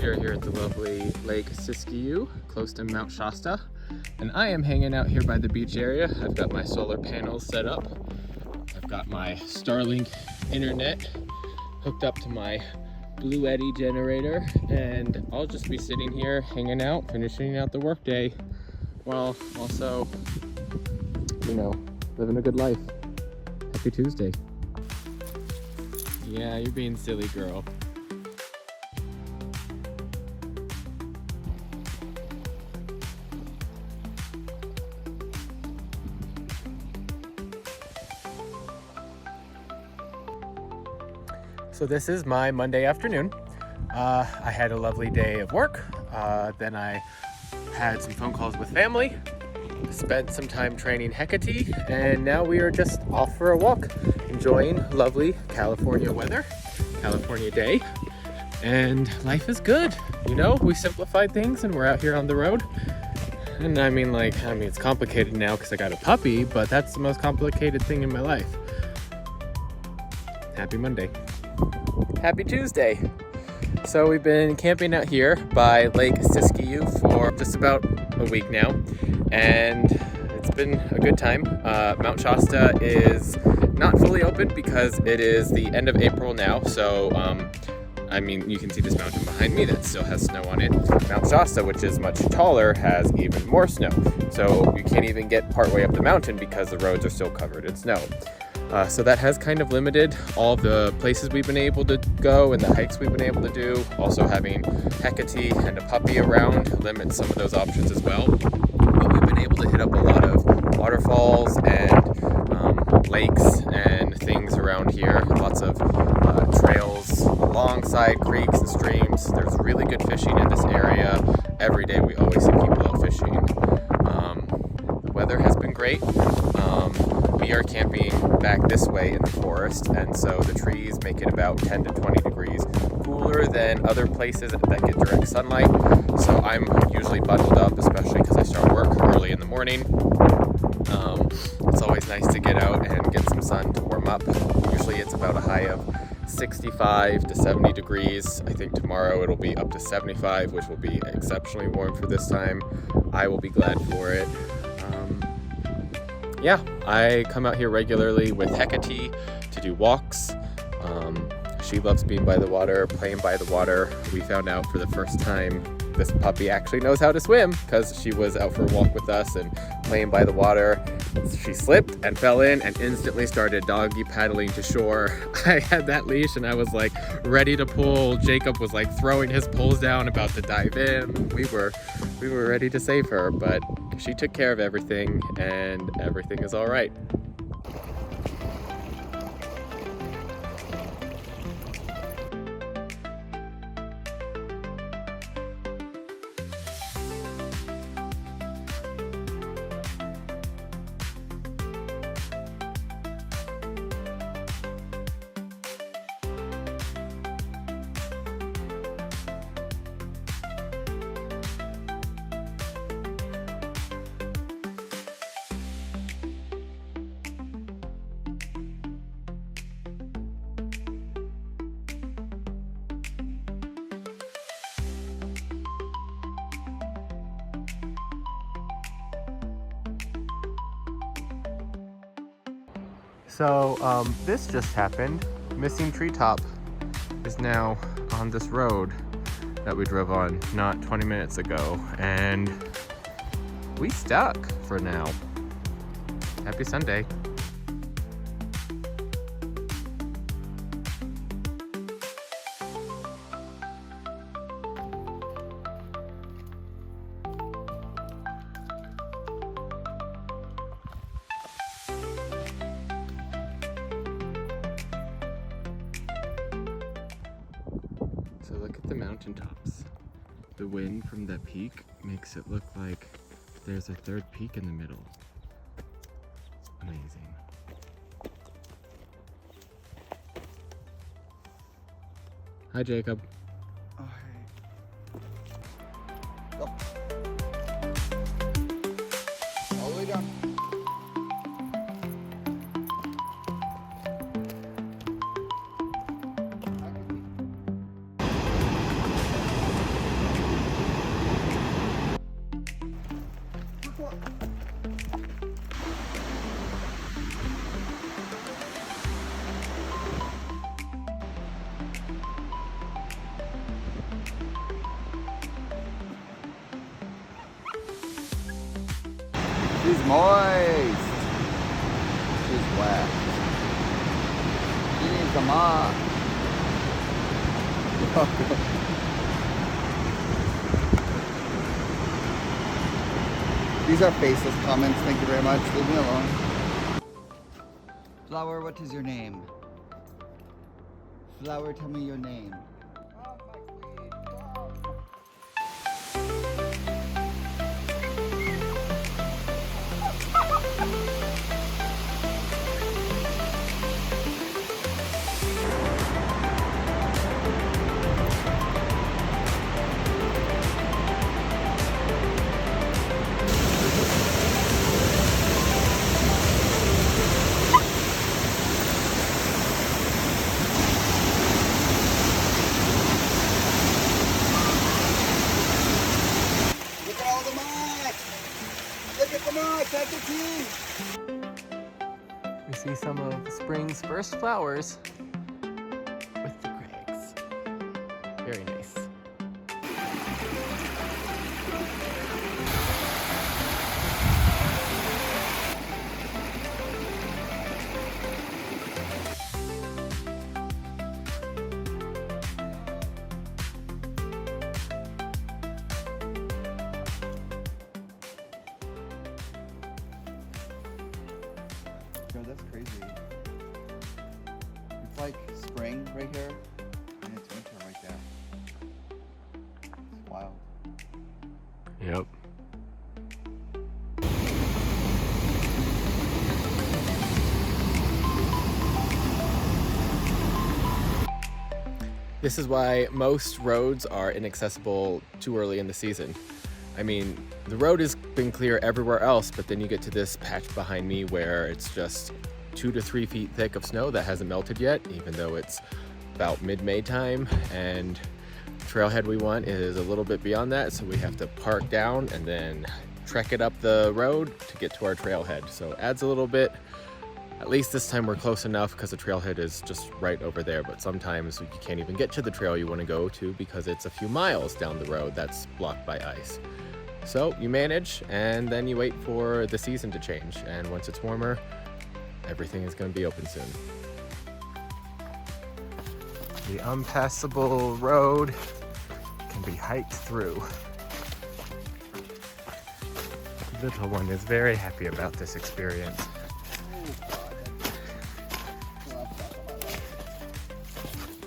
We are here at the lovely Lake Siskiyou, close to Mount Shasta, and I am hanging out here by the beach area. I've got my solar panels set up. I've got my Starlink internet hooked up to my BLUETTI generator, and I'll just be sitting here hanging out, finishing out the workday, while also, you know, living a good life. Happy Tuesday. Yeah, you're being silly, girl. So this is my Monday afternoon. I had a lovely day of work. Then I had some phone calls with family, spent some time training Hecate, and now we are just off for a walk, enjoying lovely California weather, California day, and life is good. You know, we simplified things and we're out here on the road. And I mean, it's complicated now because I got a puppy, but that's the most complicated thing in my life. Happy Monday. Happy Tuesday. So we've been camping out here by Lake Siskiyou for just about a week now, and it's been a good time. Mount Shasta is not fully open because it is the end of April now, so I mean, you can see this mountain behind me that still has snow on it. Mount Shasta, which is much taller, has even more snow, so you can't even get partway up the mountain because the roads are still covered in snow. So that has kind of limited all the places we've been able to go and the hikes we've been able to do. Also having Hecate and a puppy around limits some of those options as well. But we've been able to hit up a lot of waterfalls and lakes and things around here. Lots of trails alongside creeks and streams. There's really good fishing in this area. Every day we always see people out fishing. The weather has been great. We are camping back this way in the forest, and so the trees make it about 10 to 20 degrees cooler than other places that get direct sunlight. So I'm usually bundled up, especially because I start work early in the morning. It's always nice to get out and get some sun to warm up. Usually it's about a high of 65 to 70 degrees. I think tomorrow it'll be up to 75, which will be exceptionally warm for this time. I will be glad for it. Yeah, I come out here regularly with Hecate to do walks. She loves being by the water, playing by the water. We found out for the first time this puppy actually knows how to swim because she was out for a walk with us and playing by the water. She slipped and fell in and instantly started doggy paddling to shore. I had that leash and I was like ready to pull. Jacob was like throwing his poles down, about to dive in. We were ready to save her, but she took care of everything and everything is all right. So this just happened. Missing treetop is now on this road that we drove on not 20 minutes ago, and we stuck for now. Happy Sunday. So look at the mountaintops. The wind from that peak makes it look like there's a third peak in the middle. Amazing. Hi, Jacob. Oh, hey. Go. All the way down. She's moist. She's wet. She needs a mop. These are faceless comments. Thank you very much. Leave me alone. Flower, what is your name? Flower, tell me your name. We see some of spring's first flowers with the crags. Very nice. Yo, that's crazy. It's like spring right here, and it's winter right there. It's wild. Yep. This is why most roads are inaccessible too early in the season. I mean, the road has been clear everywhere else, but then you get to this patch behind me where it's just 2 to 3 feet thick of snow that hasn't melted yet, even though it's about mid-May time, and the trailhead we want is a little bit beyond that, so we have to park down and then trek it up the road to get to our trailhead. So it adds a little bit. At least this time we're close enough because the trailhead is just right over there, but sometimes you can't even get to the trail you want to go to because it's a few miles down the road that's blocked by ice. So you manage, and then you wait for the season to change, and once it's warmer, everything is going to be open soon. The unpassable road can be hiked through. The little one is very happy about this experience.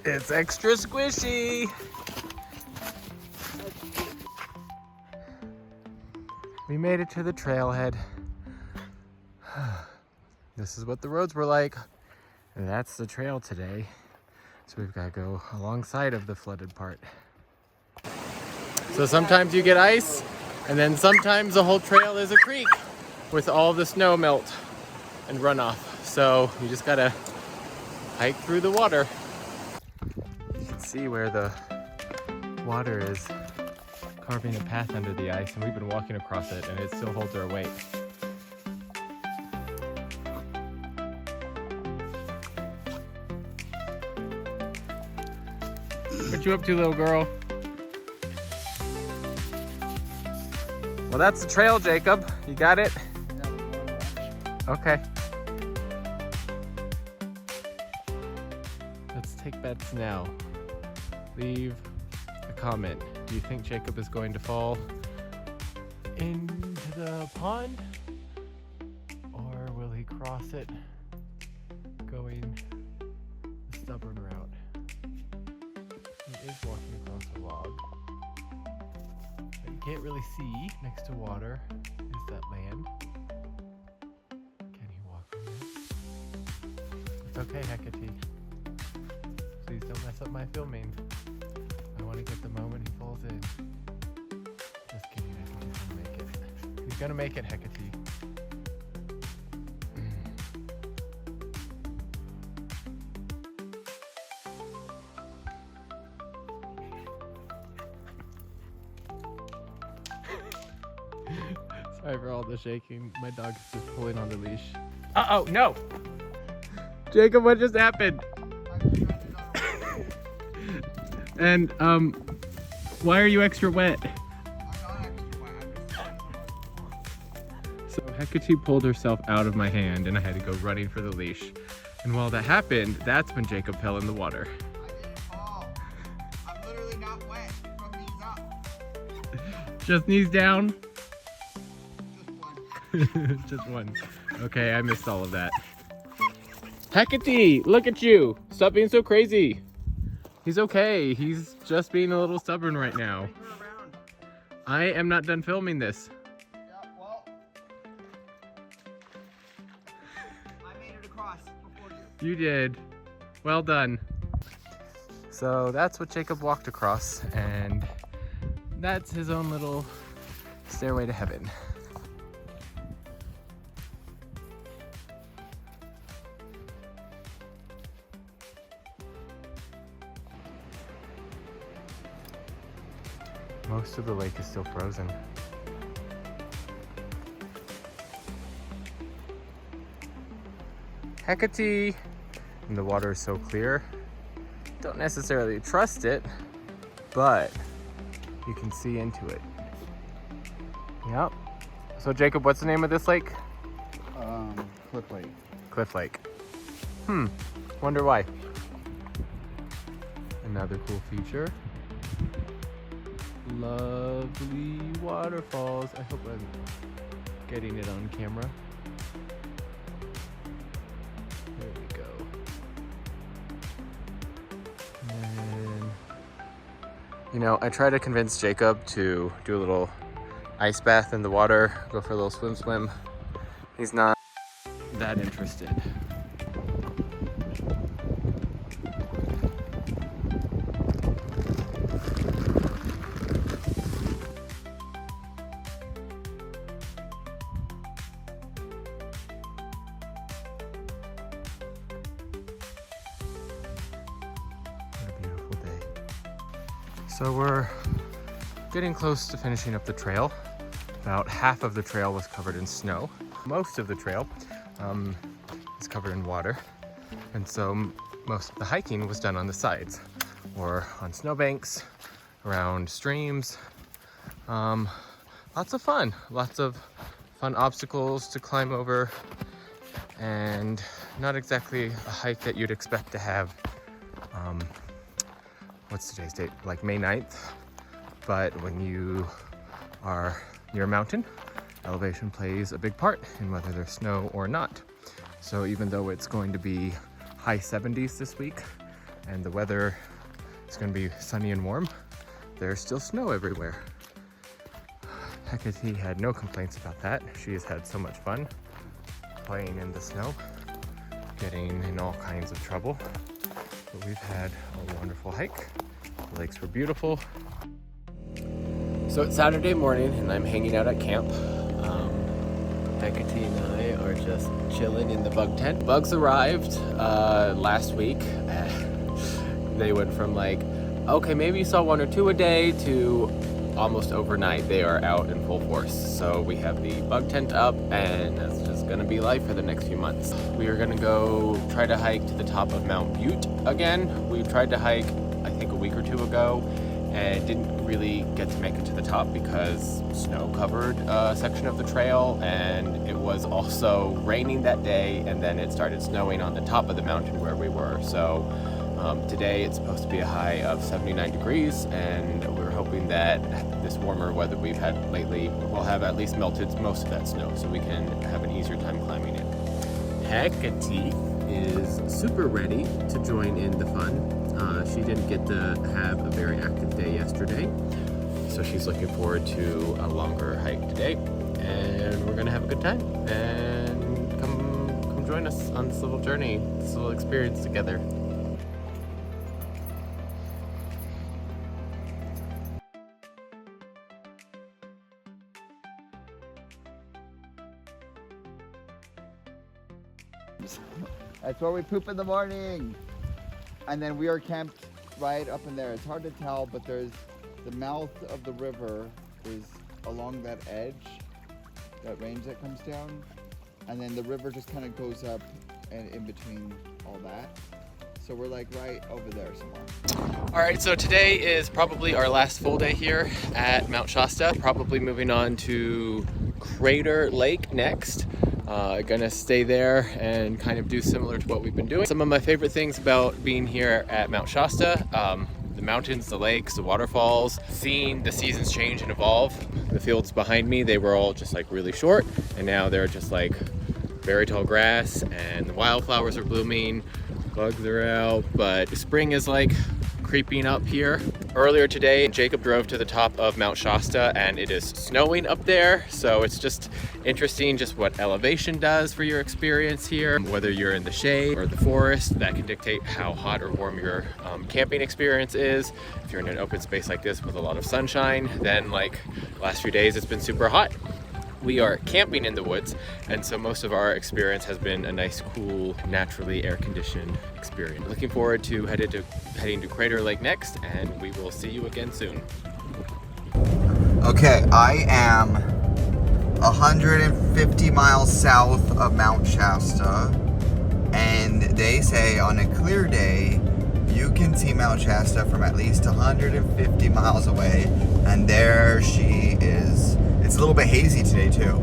It's extra squishy! We made it to the trailhead. This is what the roads were like. And that's the trail today. So we've got to go alongside of the flooded part. So sometimes you get ice, and then sometimes the whole trail is a creek with all the snow melt and runoff. So you just gotta hike through the water. You can see where the water is carving a path under the ice, and we've been walking across it, and it still holds our weight. What you up to, little girl? Well, that's the trail, Jacob. You got it? Okay. Let's take bets now. Leave a comment. Do you think Jacob is going to fall into the pond? Or will he cross it going the stubborn route? He is walking across a log. What you can't really see next to water is that land. Can he walk on that? It's okay, Hecate. Please don't mess up my filming. I want to get the moment he falls in. Just kidding, Hecate's gonna make it. He's gonna make it, Hecate. Sorry for all the shaking. My dog is just pulling on the leash. Uh-oh, no! Jacob, what just happened? And, why are you extra wet? I'm not extra wet. I'm just So Hecate pulled herself out of my hand and I had to go running for the leash. And while that happened, that's when Jacob fell in the water. I didn't fall. I'm literally not wet from knees up. Just knees down? Just one. Just one. Okay, I missed all of that. Hecate, look at you. Stop being so crazy. He's okay. He's just being a little stubborn right now. I am not done filming this. Yeah, well, I made it across before you. You did. Well done. So that's what Jacob walked across, and that's his own little stairway to heaven. Most of the lake is still frozen. Hecate! And the water is so clear. Don't necessarily trust it, but you can see into it. Yep. So Jacob, what's the name of this lake? Cliff Lake. Cliff Lake. Wonder why. Another cool feature. Lovely waterfalls. I hope I'm getting it on camera. There we go. And, you know, I try to convince Jacob to do a little ice bath in the water, go for a little swim. He's not that interested. So we're getting close to finishing up the trail. About half of the trail was covered in snow. Most of the trail is covered in water. And so most of the hiking was done on the sides or on snowbanks, around streams. Lots of fun obstacles to climb over, and not exactly a hike that you'd expect to have what's today's date? Like May 9th. But when you are near a mountain, elevation plays a big part in whether there's snow or not. So even though it's going to be high 70s this week and the weather is going to be sunny and warm, there's still snow everywhere. Hecate had no complaints about that. She has had so much fun playing in the snow, getting in all kinds of trouble. But we've had a wonderful hike. The lakes were beautiful. So it's Saturday morning and I'm hanging out at camp. Hecate and I are just chilling in the bug tent. Bugs arrived last week. They went from like, okay, maybe you saw one or two a day to almost overnight they are out in full force. So we have the bug tent up and that's just gonna be life for the next few months. We are gonna go try to hike to the top of Mount Butte again. We tried to hike, I think, a week or two ago and didn't really get to make it to the top because snow covered a section of the trail, and it was also raining that day, and then it started snowing on the top of the mountain where we were. So today it's supposed to be a high of 79 degrees, and we're hoping that this warmer weather we've had lately will have at least melted most of that snow so we can have an easier time climbing it. Hecate is super ready to join in the fun. She didn't get to have a very active day yesterday, so she's looking forward to a longer hike today, and we're gonna have a good time. And come join us on this little journey, this little experience together. That's where we poop in the morning. And then we are camped right up in there. It's hard to tell, but there's the mouth of the river is along that edge, that range that comes down. And then the river just kind of goes up and in between all that. So we're like right over there somewhere. All right, so today is probably our last full day here at Mount Shasta. Probably moving on to Crater Lake next. Gonna stay there and kind of do similar to what we've been doing. Some of my favorite things about being here at Mount Shasta, the mountains, the lakes, the waterfalls, seeing the seasons change and evolve. The fields behind me, they were all just like really short, and now they're just like very tall grass, and the wildflowers are blooming, bugs are out, but spring is like creeping up here. Earlier today, Jacob drove to the top of Mount Shasta and it is snowing up there. So it's just interesting just what elevation does for your experience here. Whether you're in the shade or the forest, that can dictate how hot or warm your camping experience is. If you're in an open space like this with a lot of sunshine, then like the last few days it's been super hot. We are camping in the woods, and so most of our experience has been a nice, cool, naturally air-conditioned experience. Looking forward to heading to Crater Lake next, and we will see you again soon. Okay, I am 150 miles south of Mount Shasta, and they say on a clear day, you can see Mount Shasta from at least 150 miles away, and there she is. It's a little bit hazy today too.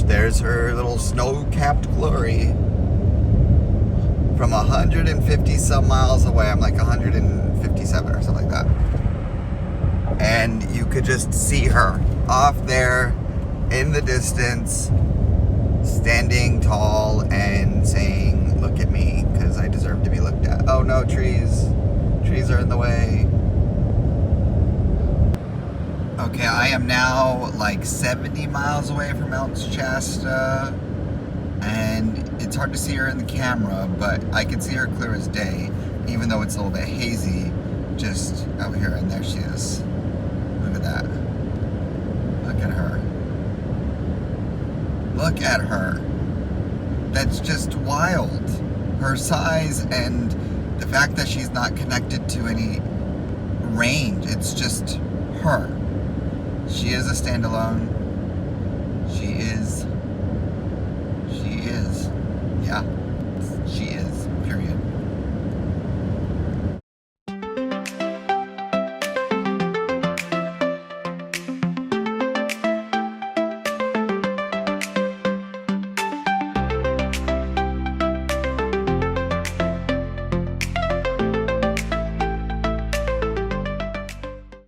There's her little snow-capped glory. From 150 some miles away, I'm like 157 or something like that. And you could just see her off there in the distance, standing tall and saying, "Look at me, because I deserve to be looked at." Oh no, trees. Trees are in the way. Okay, I am now like 70 miles away from Mount Shasta, and it's hard to see her in the camera, but I can see her clear as day, even though it's a little bit hazy just out here, and there she is. Look at that. Look at her. Look at her. That's just wild. Her size and the fact that she's not connected to any range, it's just her. She is a standalone. She is. Yeah.